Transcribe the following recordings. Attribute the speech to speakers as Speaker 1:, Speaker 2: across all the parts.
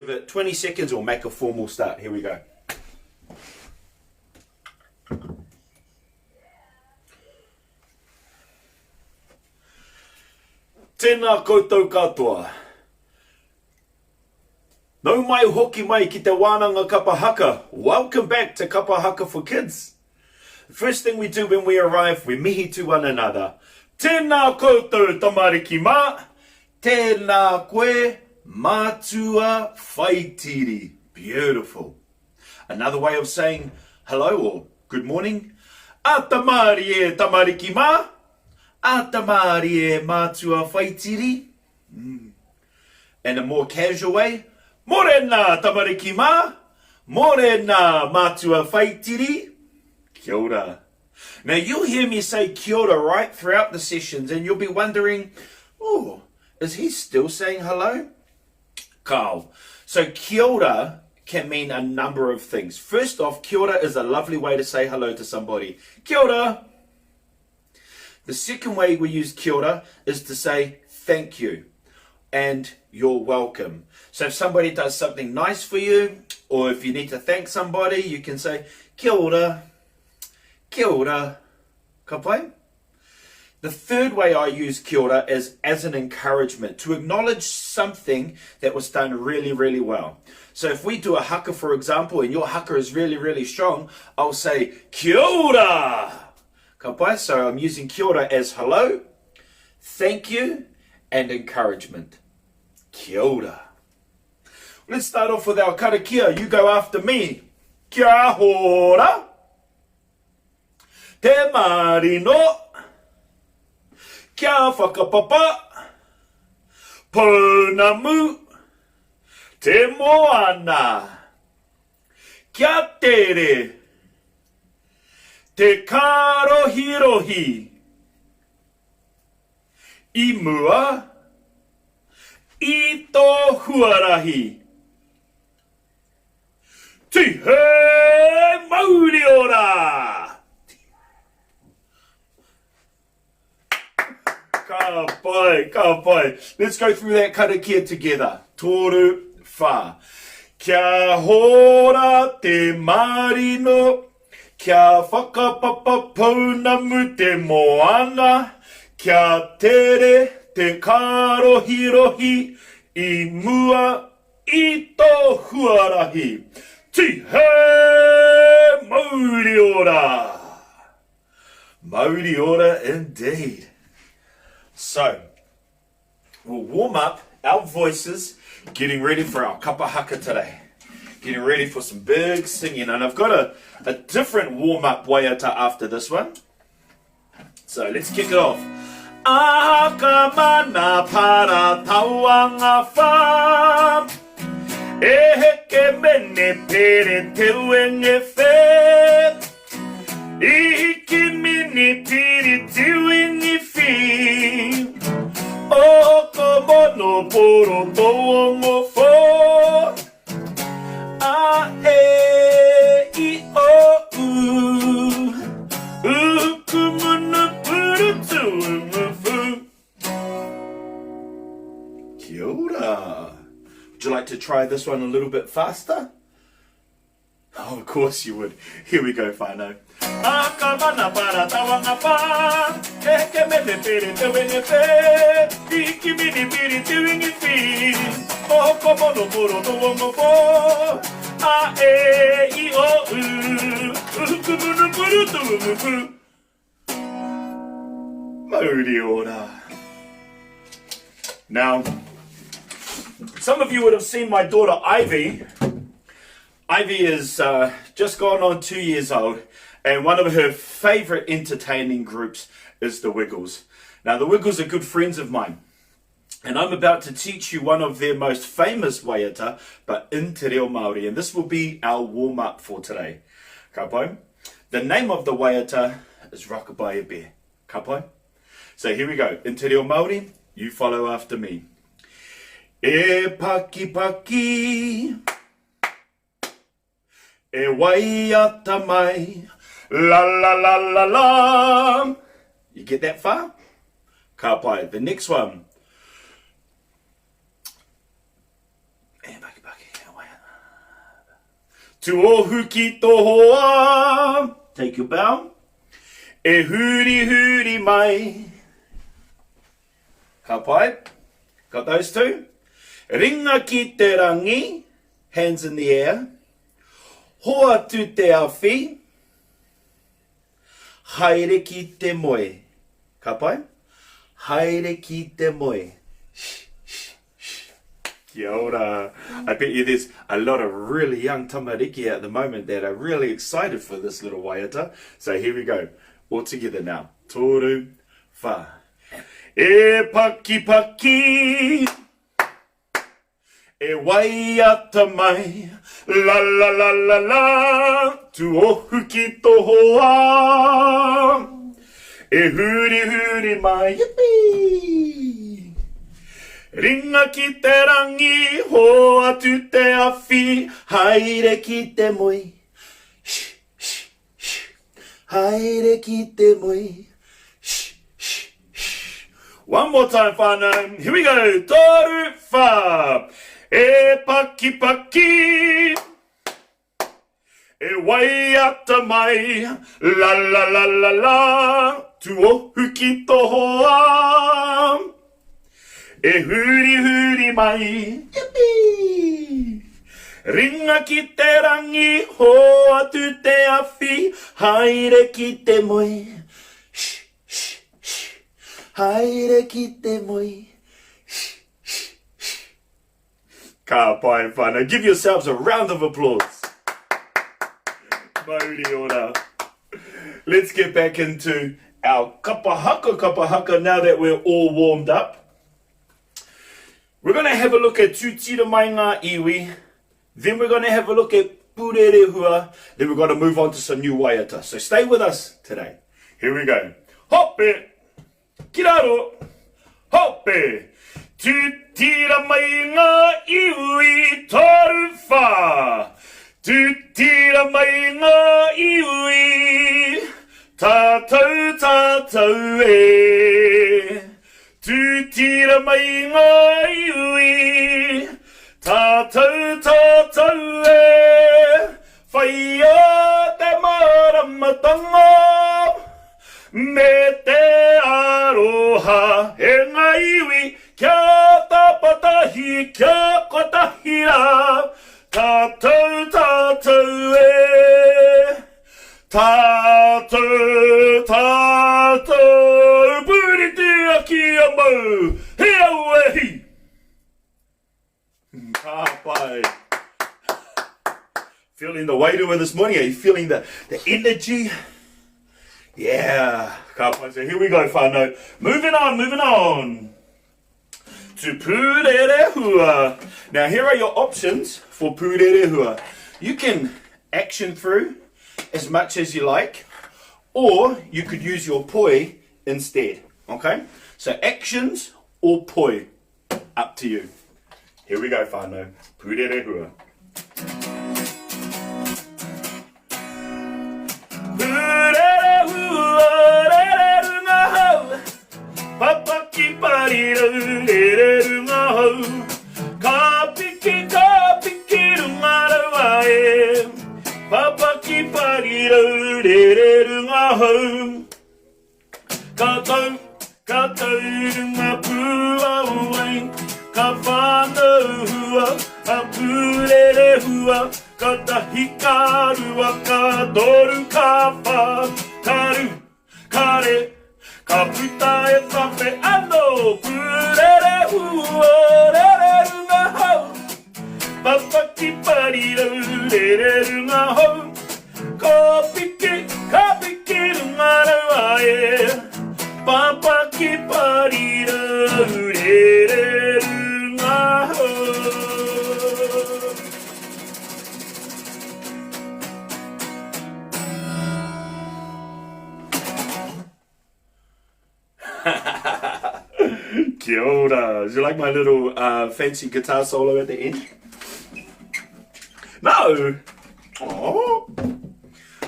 Speaker 1: Give it 20 seconds or make a formal start. Here we go. Tēnā koutou katoa. Nau mai hoki mai ki te wānanga Kapa Haka. Welcome back to Kapa Haka for Kids. The first thing we do when we arrive, we mihi to one another. Tēnā koutou tamariki mā. Tēnā koe mātua whaitiri. Beautiful. Another way of saying hello or good morning. Atamari e tamariki mā. Atamari e mātua whaitiri. And a more casual way. Morena tamariki mā. Morena mātua whaitiri. Kia ora. Now you'll hear me say kia ora right throughout the sessions and you'll be wondering, oh, is he still saying hello? Kao. So kia ora can mean a number of things. First off, kia ora is a lovely way to say hello to somebody. Kia ora. The second way we use kia ora is to say thank you and you're welcome. So if somebody does something nice for you, or if you need to thank somebody, you can say kia ora, kia ora, ka pai? The third way I use kia ora is as an encouragement, to acknowledge something that was done really, really well. So if we do a haka, for example, and your haka is really, really strong, I'll say kia ora. Ka pai? So I'm using kia ora as hello, thank you, and encouragement. Kia ora. Let's start off with our karakia. You go after me. Kia hora. Te marino. Kia whakapapa. Pounamu. Te moana. Kia tere. Te karohirohi. I mua. I tō huarahi. Tihe mauri ora. Ka pai, ka pai. Let's go through that karakia together. Toru wha. Kia hora te marino. Kia whakapapa pounamu te moana. Kia tere te karohirohi. I mua i tō huarahi. Tihe mauri ora. Mauri ora indeed. So, we'll warm up our voices, getting ready for our Kapa Haka today. Getting ready for some big singing. And I've got a different warm-up waiata after this one. So, let's kick it off. Aka mana para tauanga wha. E heke mene pere te uenge whe. I ki mini piri te uenge whi. O ko mono poro toongo who. A e I o u. U kumunu puru tuungu fu. Kia ora. Would you like to try this one a little bit faster? Oh, of course you would. Here we go, whānau. Akamana para tawanga pa. Eke mene pere te wenge whe. Iki mini piri te wingi whi. Oko mono poro to wongo po. A e I o u. Ukumunu puru tu umupu. Mauri ora. Now, some of you would have seen my daughter Ivy. Ivy is just gone on 2 years old, and one of her favourite entertaining groups is the Wiggles. Now, the Wiggles are good friends of mine, and I'm about to teach you one of their most famous waiata, but in te reo Māori, and this will be our warm-up for today. Ka pai? The name of the waiata is Rockabye Bear. Ka pai? So here we go. In te reo Māori, you follow after me. E paki paki. E waiata mai, la la la la la. You get that far? Ka pai. The next one. E paki paki. tuohu ki to hoa. Take your bow. E huri huri mai. Ka pai. Got those two? Ringa ki te rangi. Hands in the air. Hoa tu te awhi. Haere ki te moe. Ka pai? Haere ki te moe. Kia ora. I bet you there's a lot of really young tamariki at the moment that are really excited for this little waiata. So here we go. All together now. Toru, wha. E paki paki. E waiata mai. La la la la la. Tu ohu ki to hoa. E huri huri mai. Yippee. Ringa ki te rangi, hoa tu te awhi, haere ki te moi. Shh, shh, shh. Haere ki te moi. Shh, shh, shh. One more time, whānau. Here we go. Toru wha. E paki paki. E waiata mai. La la la la la. Tu ohu ki to hoa. E huri huri mai. Yippee! Ringa ki te rangi, hoa tu te awhi, haere ki te moe. Shh, shh, shh. Haere ki te moe. Shh, shh, shh. Ka pai whana. Give yourselves a round of applause. Mauri ora. Let's get back into our kapa haka now that we're all warmed up. We're going to have a look at Tūtira mai ngā iwi. Then we're going to have a look at Pūrerehua. Then we're going to move on to some new waiata. So stay with us today. Here we go. Hoppe. Kiraro. Hoppe. Tūtira mai ngā iwi toru wha. Tūtira mai ngā iwi. Tātou tātou e. Tūtira mai ngā iwi, tātou tātou e, whaia te maramatanga, me te aroha e ngā iwi, kia tapatahi, kia kotahira, tātou tātou e, tātou tātou, puriti aki amu, hea uehi. Kapa. Feeling the weight of it this morning? Are you feeling the energy? Yeah. Kapa. So here we go, whānau. Moving on. To Pūrerehua. Now here are your options for Pūrerehua. You can action through as much as you like, or you could use your poi instead. Okay? So actions or poi, up to you. Here we go, whānau. Pūrerehua. Pūrerehua, rereru ngā hau. Papa ki pariru, rereru ngā hau. Ka piki runga rawa e. Papa ki pariru, rereru ngā hau. Ka tau runga pūauai. Ka whānau hua, a Pūrerehua. Ka tahi kārua, ka toru ka wha. Karu, kare, ka puta e whawhe anō. Pūrerehua, rereru ngā hau. Papa ki pariru, rereru ngā hau. Ka piki runga rawa e. Papa ki pariru, rereru ngā hau. Kia ora. Do you like my little fancy guitar solo at the end? No! Oh.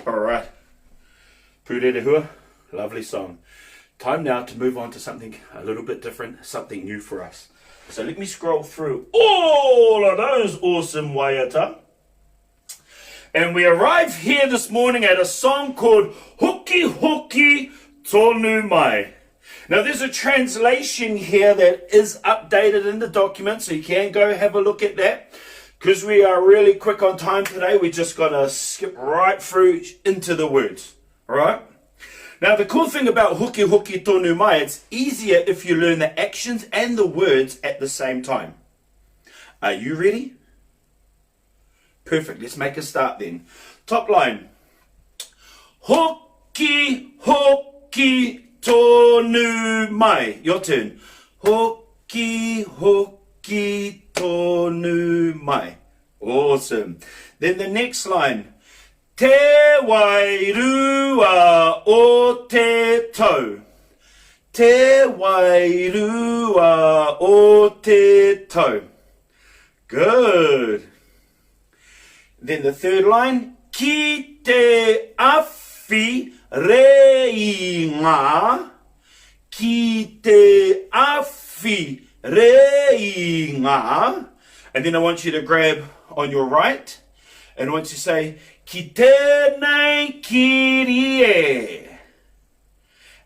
Speaker 1: Alright. Pūrerehua, lovely song. Time now to move on to something a little bit different, something new for us. So let me scroll through all of those awesome waiata. And we arrive here this morning at a song called Hoki Hoki Tonu Mai. Now there's a translation here that is updated in the document, so you can go have a look at that. Because we are really quick on time today, we just got to skip right through into the words. Alright? Now the cool thing about Hoki Hoki Tonu Mai, it's easier if you learn the actions and the words at the same time. Are you ready? Perfect, let's make a start then. Top line. Hoki Hoki Tonu Mai. Your turn. Hoki Hoki Tonu Mai. Awesome. Then the next line. Te wairua o te tau. Te wairua o te tau. Good. Then the third line. Ki te awhi reinga. Ki te awhi reinga. And then I want you to grab on your right. And I want you to say, Ki tēnei kirie.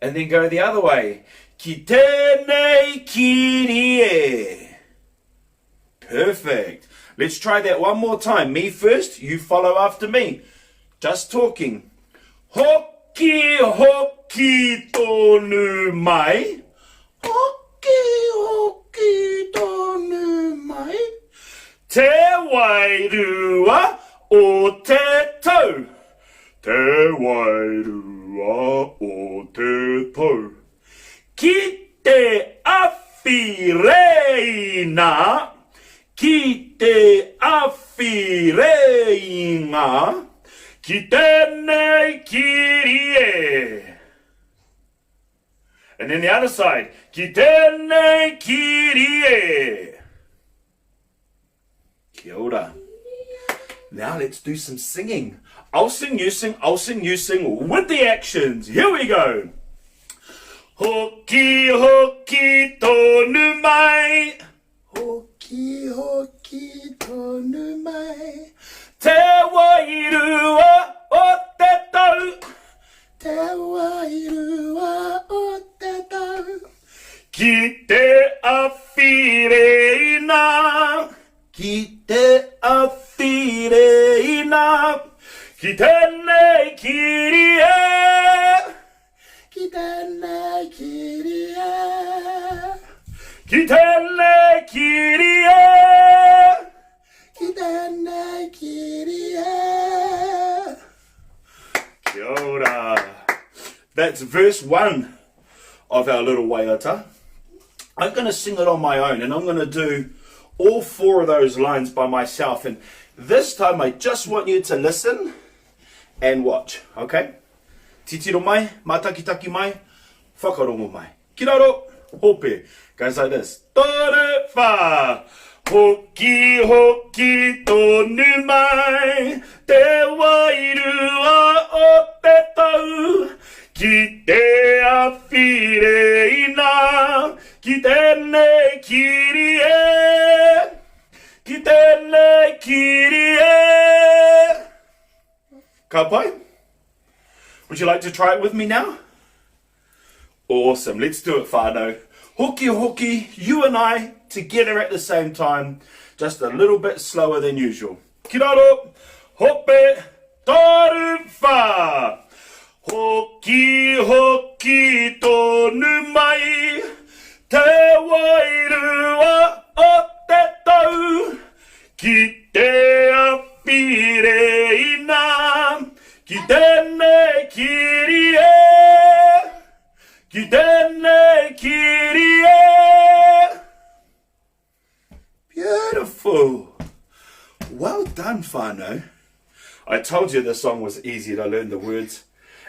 Speaker 1: And then go the other way. Ki tēnei kirie. Perfect. Let's try that one more time. Me first, you follow after me. Just talking. Hoki hoki tonu mai. Hoki hoki tonu mai. Te wairua o te tau. Te wairua o te tau. Ki te awhi reina. Ki te awhi reinga. Ki tēnei kirie. And then the other side. Ki tēnei kirie. Kia ora. Now let's do some singing. I'll sing, you sing, I'll sing, you sing with the actions. Here we go. Hoki hoki tonu mai. Hoki hoki tonu mai. Te wairua o te tau. Te wairua o te tau. Ki te awhi reina. Ki te awhi reina. Ki tēnei kirie. Ki tēnei kirie. Ki tēnei kirie. Ki tēnei kirie. Kia ora. That's verse 1 of our little waiata. I'm going to sing it on my own, and I'm going to do all 4 of those lines by myself. And this time I just want you to listen and watch, okay? Titiro mai, matakitaki mai, whakarongo mai. Kiraro, hope. Goes like this. Tore wha, hoki hoki tonu mai, te wairua o te tau, ki te awhi reina, ki tēnei kirie, ki tēnei kirie. Kapa? Would you like to try it with me now? Awesome, let's do it, whānau. Hoki hoki, you and I together at the same time, just a little bit slower than usual. Kiraro, hope, taru wha. Hoki hoki tonu mai, te wairua o te tau, ki te awhi reina, ki tēnei kirie, ki tēnei kirie. Beautiful. Well done, whānau. I told you the song was easy to learn the words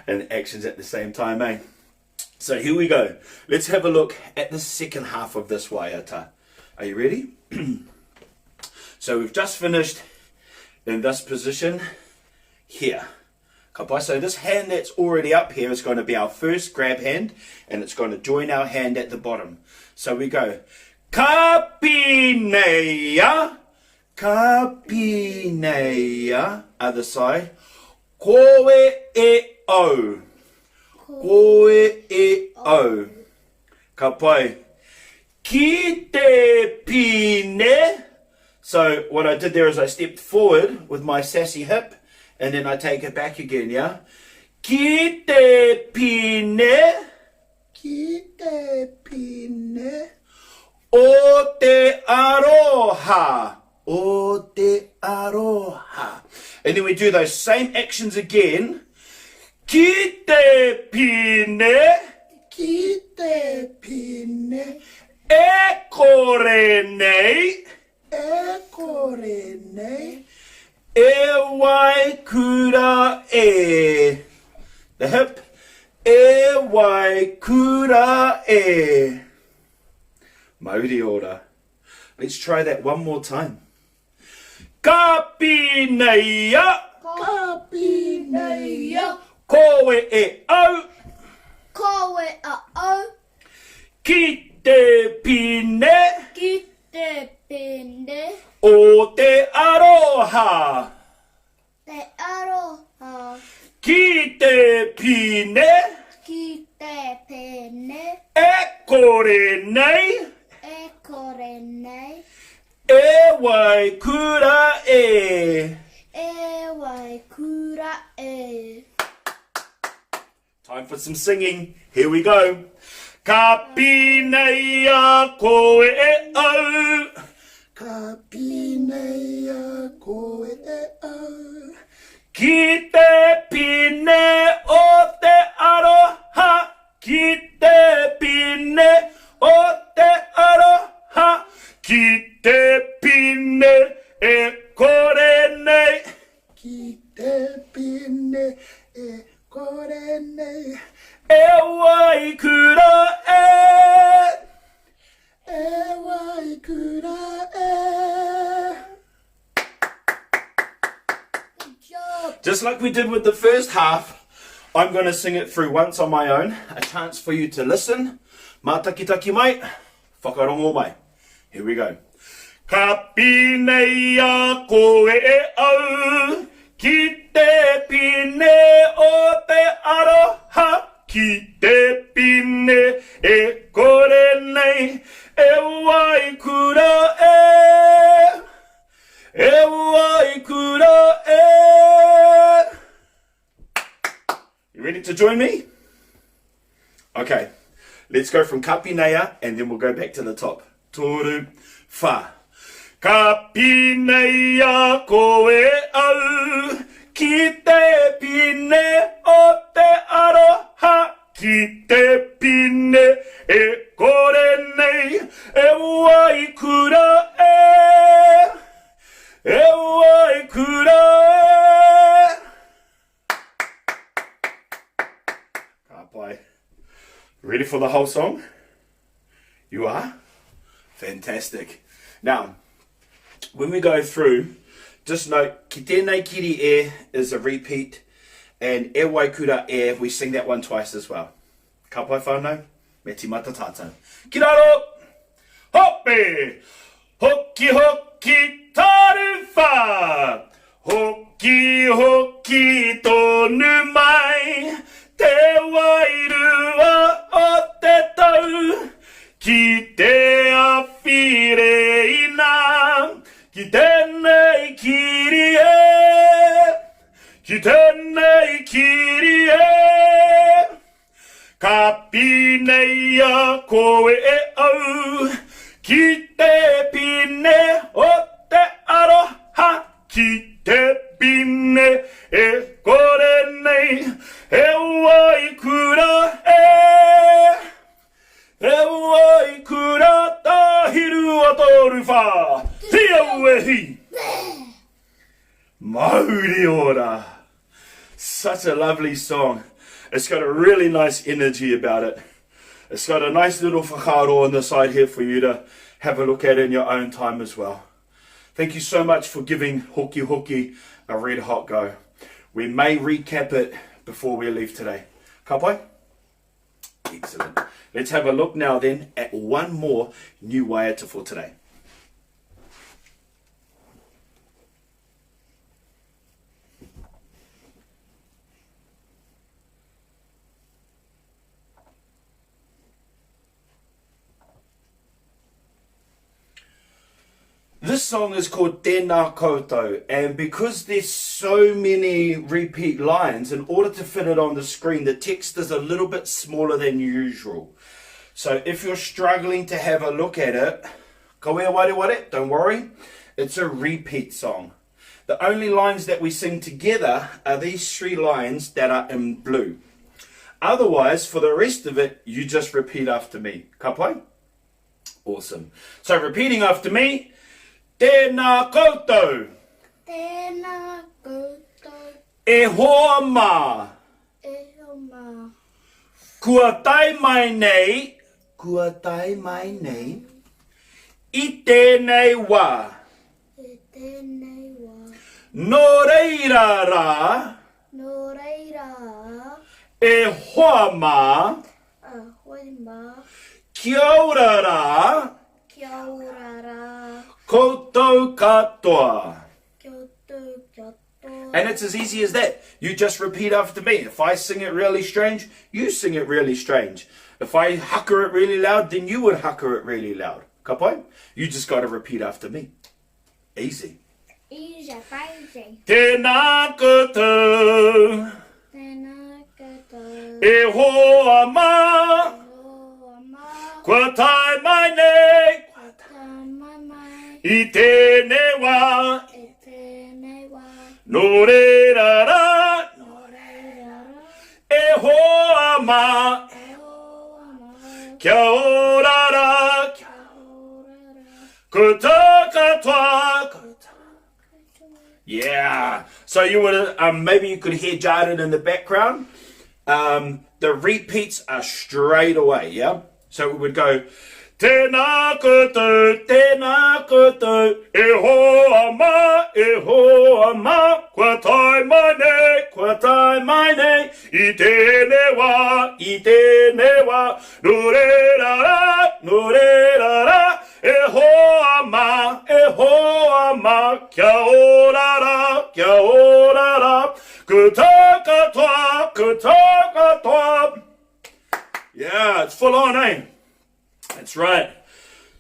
Speaker 1: and actions at the same time, eh? So here we go. Let's have a look at the second half of this waiata. Are you ready? So we've just finished in this position here. Kapa. So this hand that's already up here is going to be our first grab hand, and it's going to join our hand at the bottom. So we go. Kapineia, kapineia. Other side. Koe e au. Koe e au. Ka pai. Ki te pine. So what I did there is I stepped forward with my sassy hip and then I take it back again, yeah? Ki te pine. Ki te pine. O te aroha. O te aroha. And then we do those same actions again. Ki te pine. Ki te pine. E kore nei. E kore nei. E wai kura e. The hip. E wai kura e. Mauri ora. Let's try that one more time. Kapi nei ya. Kapi nei ya. Koe e au.
Speaker 2: Koe a au.
Speaker 1: Ki te pine.
Speaker 2: Ki te pine.
Speaker 1: O te aroha.
Speaker 2: Te aroha.
Speaker 1: Ki te pine.
Speaker 2: Ki te pine.
Speaker 1: E kore nei.
Speaker 2: E kore nei.
Speaker 1: E wai kura e.
Speaker 2: E wai kura e.
Speaker 1: Time for some singing. Here we go. Kapi nei a koe e au. Kapi nei a koe e au. Ki te pine o te aroha. Ki te pine o te aroha. Ki te pine e kore nei. Ki te pine e kore nei. E wai kura e. E wai kura e.
Speaker 2: Good job.
Speaker 1: Just like we did with the first half, I'm going to sing it through once on my own. A chance for you to listen. Mātakitaki mai, whakarongo mai. Here we go. Kapi nei a koe e au. Ki te pine o te aroha. Ki te pine e kore nei. E wai kura e. E wai kura e. You ready to join me? Okay, let's go from kapinea and then we'll go back to the top. Toru, fa. Kapinea koe au. Ki te pine o te aroha. Ki te pine e kore nei. E wai kura e. E wai kura e. Kapai. Ready for the whole song? You are? Fantastic. Now, when we go through, just note, ki tēnei kiri e is a repeat, and e wai kura e, we sing that one twice as well. Ka pai whānau, me ti mata tātou. Ki raro, hope, hoki hoki taru whā, hoki hoki tonu mai, te wairua o te tau, ki te awhire ina, ki tēnei kiri e, ki tēnei kiri e. Kapi nei a koe e au, ki te pine o te aroha, ki te pine e kore nei, e wai kura e. E wai kura tahiru a toru whā, te au e hi. Mauri ora. Such a lovely song. It's got a really nice energy about it. It's got a nice little whakaro on the side here for you to have a look at in your own time as well. Thank you so much for giving Hoki Hoki a red hot go. We may recap it before we leave today. Ka pai? Excellent. Let's have a look now then at one more new waiata for today. This song is called Tēnā koutou, and because there's so many repeat lines, in order to fit it on the screen, the text is a little bit smaller than usual. So if you're struggling to have a look at it, kawea ware ware, don't worry, it's a repeat song. The only lines that we sing together are these 3 lines that are in blue. Otherwise, for the rest of it, you just repeat after me. Kapai? Awesome. So repeating after me, Tēnā koutou,
Speaker 2: Tēnā koutou,
Speaker 1: e hoa mā,
Speaker 2: e o mā.
Speaker 1: kua tai mai nei, i tēnei wā,
Speaker 2: E tēnei wā.
Speaker 1: nō reira rā,
Speaker 2: Nō reira,
Speaker 1: e hoa mā,
Speaker 2: a hoi mā.
Speaker 1: kia ora rā,
Speaker 2: Kia ora rā,
Speaker 1: koutou katoa.
Speaker 2: kia tū, kia tō.
Speaker 1: And it's as easy as that. You just repeat after me. If I sing it really strange, you sing it really strange. If I haka it really loud, then you would haka it really loud. Kapai? You just got to repeat after me. Easy.
Speaker 2: Easy, easy.
Speaker 1: Tēnā koutou,
Speaker 2: Tēnā koutou,
Speaker 1: e hoa mā,
Speaker 2: o mā.
Speaker 1: kua tai mai nei,
Speaker 2: Tā mai mai,
Speaker 1: i tēnei wā,
Speaker 2: e tēnei wā.
Speaker 1: nō reira rā,
Speaker 2: Nō reira rā,
Speaker 1: e hoa mā,
Speaker 2: e o mā.
Speaker 1: kia ora rā,
Speaker 2: Kia ora rā,
Speaker 1: koutou katoa.
Speaker 2: koutou.
Speaker 1: Yeah. So you would maybe you could hear Jarden in the background. The repeats are straight away. Yeah. So we would go. Tēnā koutou, e hoa mā, kua tai mai nei, i tēnei wā, nō reira rā, e hoa mā, kia ora rā, koutou katoa. Yeah, it's full on, eh? That's right.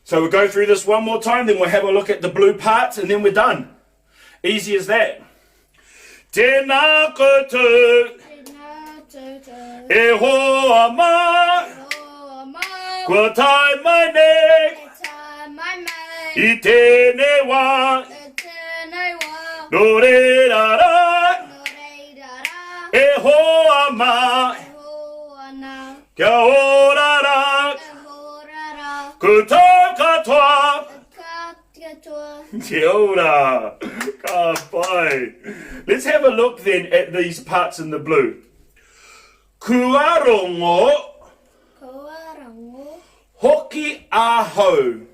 Speaker 1: So we'll go through this one more time, then we'll have a look at the blue parts, and then we're done. Easy as that. Tēnā koutou,
Speaker 2: Tēnā koutou,
Speaker 1: e hoa mā,
Speaker 2: o mā.
Speaker 1: kua tai mai nei,
Speaker 2: E tā mai mai,
Speaker 1: i tēnei wā,
Speaker 2: e tēnei wā.
Speaker 1: nō reira rā,
Speaker 2: Nō reira rā,
Speaker 1: e hoa mā,
Speaker 2: e hoa nā.
Speaker 1: kia ora rā,
Speaker 2: E hora rā,
Speaker 1: koutou katoa.
Speaker 2: e kā tia toa.
Speaker 1: Kia ora. Ka pai. Let's have a look then at these parts in the blue. Kua rongo
Speaker 2: Kua rango,
Speaker 1: hoki ahau.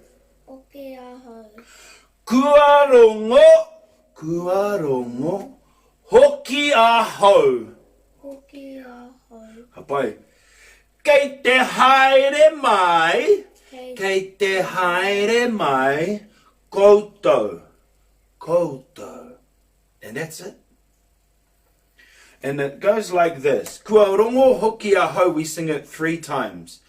Speaker 2: oke aho.
Speaker 1: Kua rongo hoki ahau.
Speaker 2: Oke aho.
Speaker 1: Ka pai. Kei te haere mai,
Speaker 2: Kei
Speaker 1: kei te haere mai, koutou. And that's it. And it goes like this. Kua rongo hoki ahau, we sing it 3 times.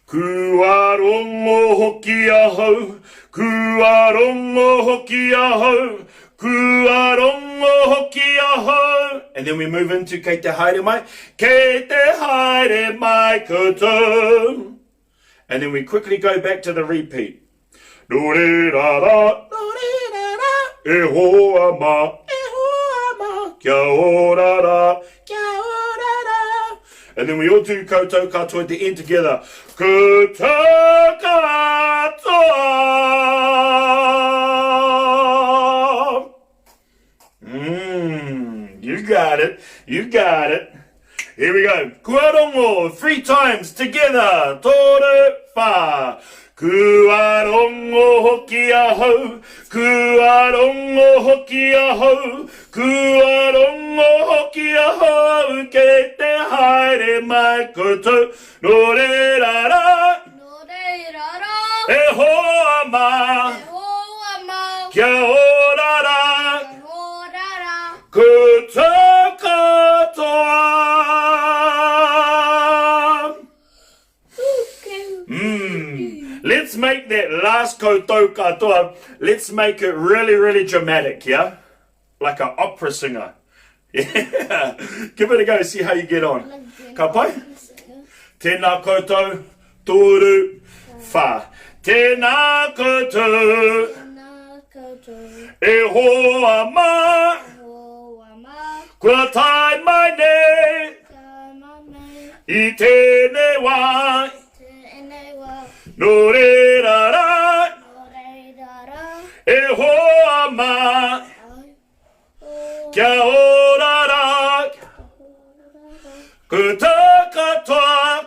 Speaker 1: Kua rongo hoki ahau, kua rongo hoki ahau, kua rongo hoki ahau. And then we move into kei te haere mai, koutou. And then we quickly go back to the repeat. Do re ra ra, e hoa mā, kia ora rā, and then we all do koutou katoa at the end together. Koutou katoa. You got it. Here we go. Kua rongo 3 times together. Tore wha. Kua rongo hoki ahau, kua rongo hoki ahau, kua rongo hoki ahau, kei te haere mai koutou, nō reira rā,
Speaker 2: Nō reira rā,
Speaker 1: e hoa mā,
Speaker 2: e hoa mā.
Speaker 1: kia ora rā,
Speaker 2: E hora rā,
Speaker 1: koutou katoa. Let's make that last koutou katoa, let's make it really, really dramatic, yeah? Like an opera singer. Yeah. Give it a go, see how you get on. Ka pai? Tēnā koutou, tōru, whā. Tēnā koutou, e hoa mā, kua tai mai nei, I tēnei wā, no re rara, e hoa mā, kia orara, ku tā katoa,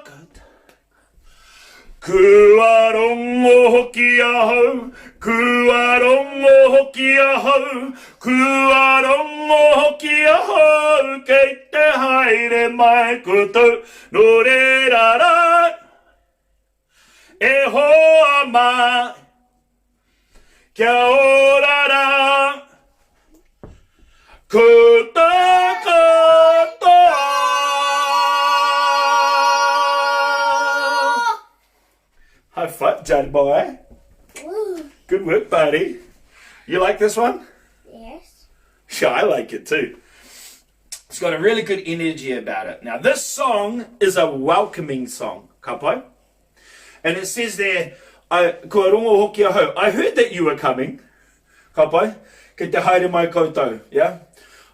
Speaker 1: kua rongo hoki ahau, kua rongo hoki ahau, kua rongo hoki ahau, kei te haere mai koutou, no re rara, e hoa mā, kia orara, ku tā katoa. High five, Johnny boy. Good work, buddy. You like this one?
Speaker 2: Yes.
Speaker 1: Yeah, I like it too. It's got a really good energy about it. Now, this song is a welcoming song, ka pai? And it says there, kua rongo hoki ahau. I heard that you were coming, ka pai? Kei te haere mai koutou, yeah?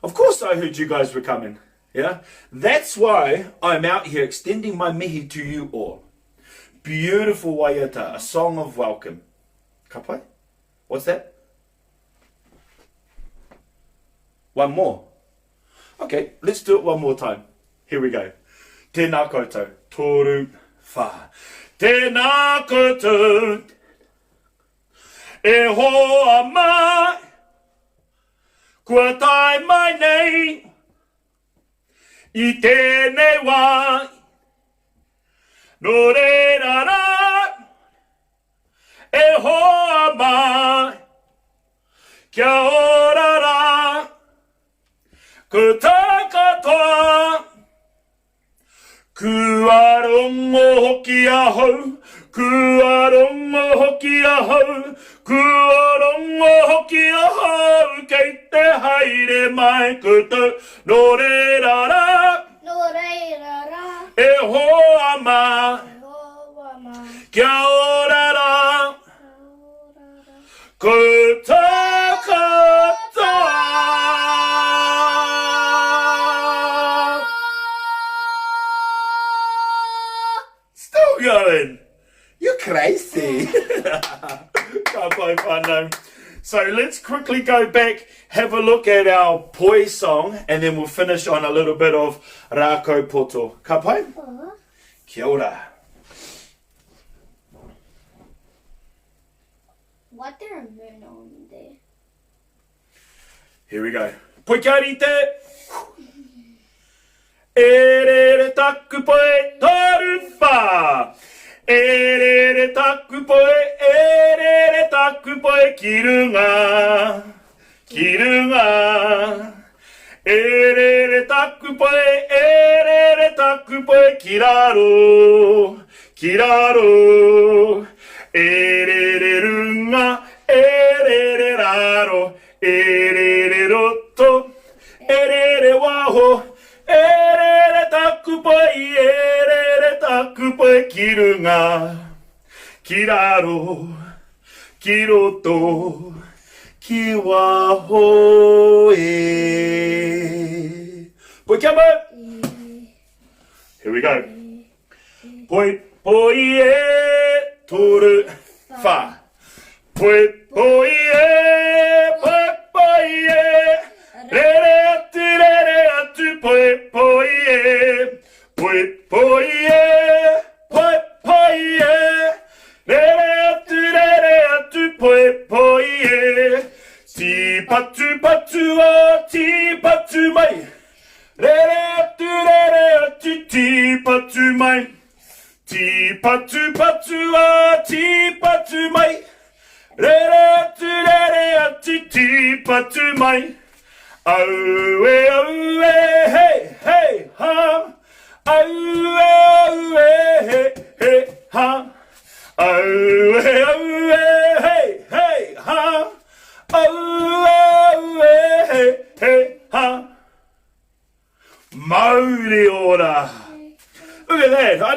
Speaker 1: Of course I heard you guys were coming, yeah? That's why I'm out here extending my mihi to you all. Beautiful waiata, a song of welcome. Ka pai? What's that? One more. Okay, let's do it one more time. Here we go. Tēnā koutou, tōru whā. Tēnā koutou, e hoa mai, kua tai mai nei, I tēnei wā, no re rara, e hoa mai, kia orara, ku tā katoa, kua rongo hoki ahau, kua rongo hoki ahau, kua rongo hoki ahau, kei te haere mai koutou, no re rara, e hoa mā, kia orara, ku tā katoa. Still going. You're crazy. Ka pai whānau. So let's quickly go back, have a look at our poi song, and then we'll finish on a little bit of rākau poto. Ka pai? Kia ora.
Speaker 2: What there a moon on there?
Speaker 1: Here we go. Poi kia rite. E re re taku poe toru whā. E re re taku poe, e re re taku poe ki runga. Ki runga. E re re taku poe, e re re taku poe ki raro. Ki raro. E re re runga, e re re raro. E re re roto, e re re waho. E re re taku poe, e re re taku poe ki runga. Ki raro, ki roto, ki waho e. Poi kia mai? Here we go. Poi, poi e, toru, whā. Poi, poi e, poi, poi e. Re re atu, poi, poi e. Poi, poi e, poi, poi e. Re re atu, poi, poi e. Ti patu patu a, ti patu mai. Re re atu, ti patu mai. Ti patu patu a, ti patu mai. Re re atu, ti patu mai. Au e, hey, hey, ha. Au e, hey, hey, ha. Au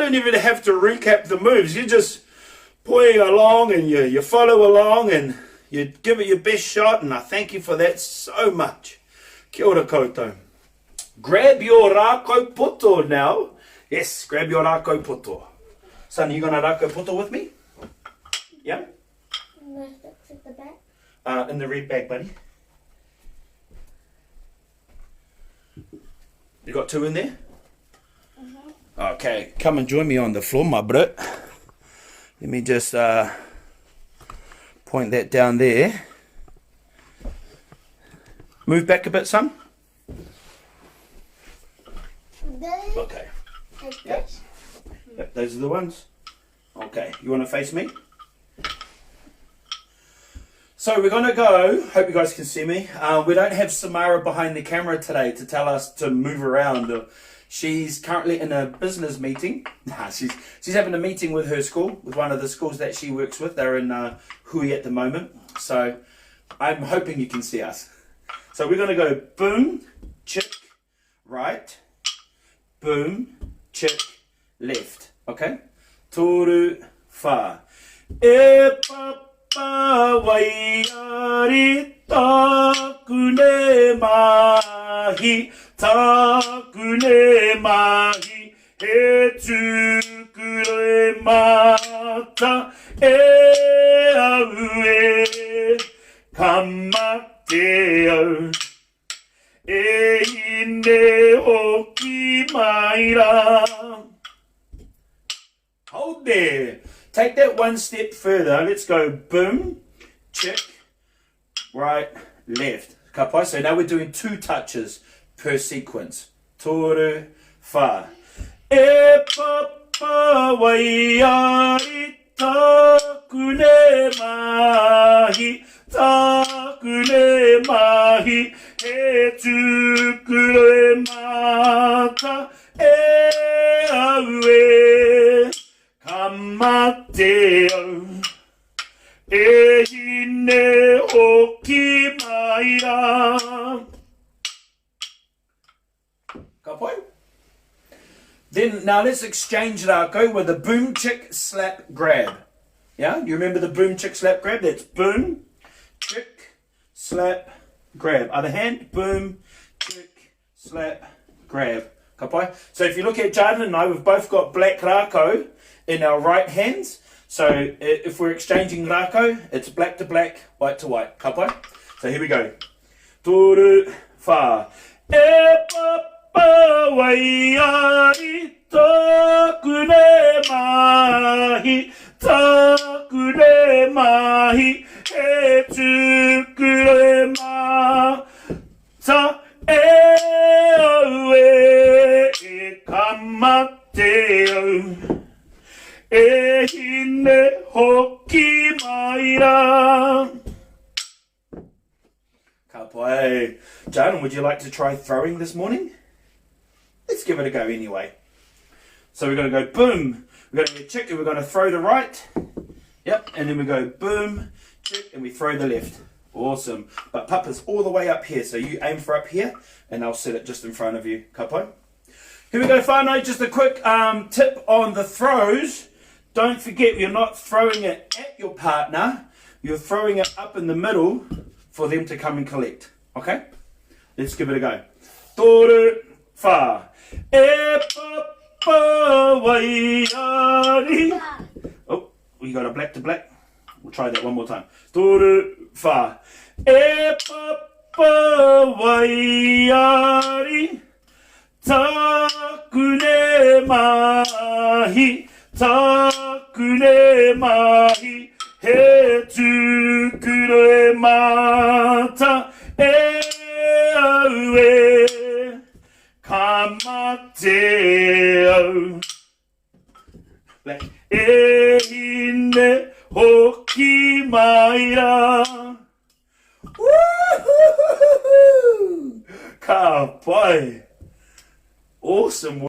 Speaker 1: don't even have to recap the moves. You just play along and you follow along and you give it your best shot, and I thank you for that so much. Kia ora koutou. Grab your rākau poto now. Yes, grab your rākau poto. Son, you gonna rākau poto with me? Yeah?
Speaker 2: Where's at the back?
Speaker 1: In the red bag, buddy. You got two in there? Okay, come and join me on the floor, my bro. Let me just point that down there. Move back a bit, son. Okay.
Speaker 2: Like
Speaker 1: Yep.
Speaker 2: this?
Speaker 1: Yep, those are the ones. Okay, you want to face me? So we're going to go, hope you guys can see me. We don't have Samara behind the camera today to tell us to move around. She's currently in a business meeting. She's having a meeting with her school, with one of the schools that she works with. They're in Hui at the moment. So I'm hoping you can see us. So we're going to go boom, chick, right, boom, chick, left. Okay? Toru, fa. E papa waiari takune mahi, takune mahi, he tukure mata, e aue, kamateo. E ine hoki maira. Hold there. Take that one step further. Let's go boom, chick, right, left. Kapa. So now we're doing 2 touches per sequence. Toru, fa. E papa waiari takune mahi, takune mahi, he tukure mata, e aue, kamateo, e hine hoki maira. Kapai? Then, now let's exchange rākau with a boom, chick, slap, grab. Yeah? You remember the boom, chick, slap, grab? That's boom, chick, slap, grab. Other hand, boom, chick, slap, grab. Kapai? So if you look at Jordan and I, we've both got black rākau in our right hands. So if we're exchanging rākau, it's black to black, white to white. Kapai? So here we go. Toru, fa. E papa waiari takune mahi, takune mahi, he tukure mata, e aue, e kamateo, e hine hoki maira. Kapai. Jordan, would you like to try throwing this morning? Let's give it a go anyway. So we're going to go boom. We're going to get chick and we're going to throw the right. Yep. And then we go boom, chick, and we throw the left. Awesome. But Papa's all the way up here. So you aim for up here and I'll set it just in front of you. Kapai. Here we go, whānau. Just a quick tip on the throws. Don't forget, you're not throwing it at your partner. You're throwing it up in the middle for them to come and collect. Okay? Let's give it a go. Toru, fa. E papa waiari. Oh, we got a black to black. We'll try that one more time. Toru, fa. E papa waiari. Takune mahi. Takune mahi. He tukure mata, e aue, kamateo, e hine hoki maira. Woo-hoo-hoo-hoo-hoo. Ka pai. Awesome.